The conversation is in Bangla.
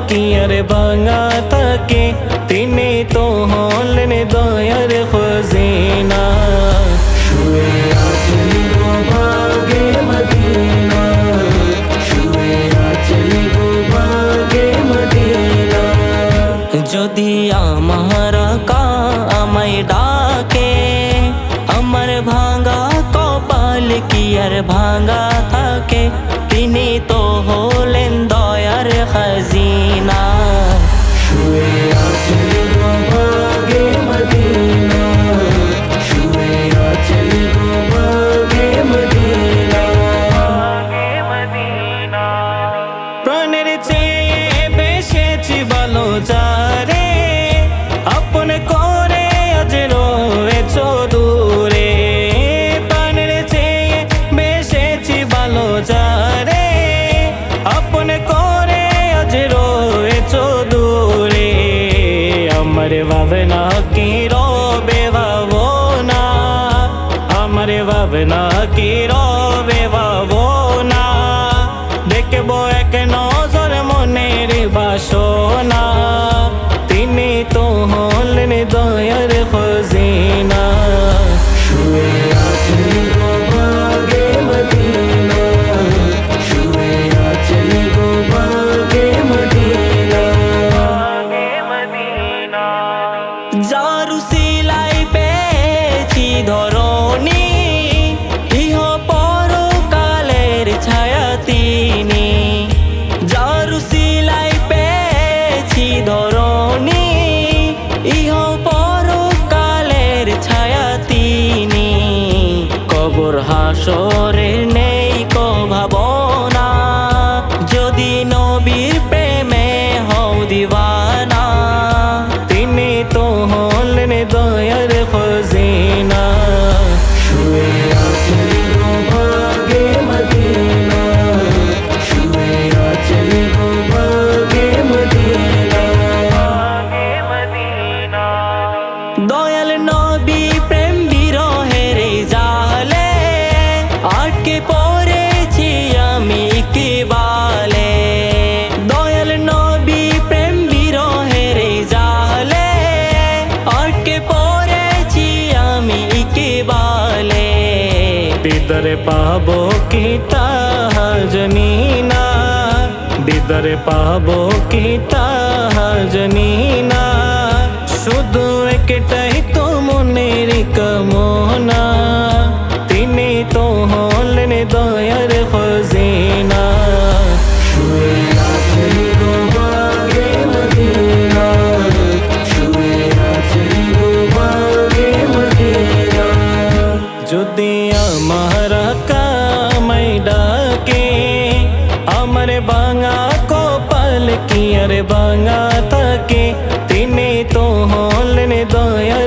কি আর ভাঙা থাকে, তিনি তো হলেন দয়ার খজিনা। শুয়ে আছেন গো বাগে মদিনা, শুয়ে আছেন গো বাগে মদিনা। যদি আমার আমায় ডাকে, আমার ভাঙা কপাল কি আর ভাঙা থাকে, তিনি তো হলেন দয়ার খাজিনা। শুয়ে আছেন গো বাগে মদিনা, শুয়ে আছেন গো বাগে মদিনা। প্রাণের চেয়ে বেশি ভালো যারে, আপন করে আজ রয়েছ দূরে। প্রাণের চেয়ে বেশি ভালো যারে, আপন করে আজ রয়েছ দূরে। আমার ভাবনা কি রবে ভাবনা, আমার ভাবনা কি রবে ভাবনা। দেখবো এক নজর মনের বাসনা, তিনি তো হলেন দয়ার খজিনা। শুয়ে আছেন গো বাগে মদিনা, শুয়ে আছেন গো বাগে মদিনা। যার উসিলায় পেয়েছি ধরণী, ইহ পরকালের ছায়া তিনি। যার উসিলায় পেয়েছি ধরণী, ইহ পরকালের ছায়া তিনি। কবর হাসরের নেই কো ভাবনা, যদি নবীর প্রেমে হও দিওয়ানা, তিনি তো হলেন দয়ার খজিনা। শুয়ে আছেন গো বাগে মদিনা, শুয়ে আছেন গো বাগে মদিনা। দয়াল নবী প্রেম বিরহের জালে, আটকে পড়েছি আমি কি বালে। দয়াল নবী প্রেম বিরহের জালে, আটকে পড়েছি আমি কি বালে। দিদারে পাবো কি তাহা জানি না, দিদারে পাবো কি তাহা জানি না। শুধু একটাই তো মনের কামনা, তিনি তো হলেন দয়ার খজিনা। শুয়ে আছেন গো বাগে মদিনা, শুয়ে আছেন গো বাগে মদিনা। যদি আমার কামাই ডাকে, আমার ভাঙা কপাল কি আর ভাঙা থাকে, তিনি তো হলেন দয়ার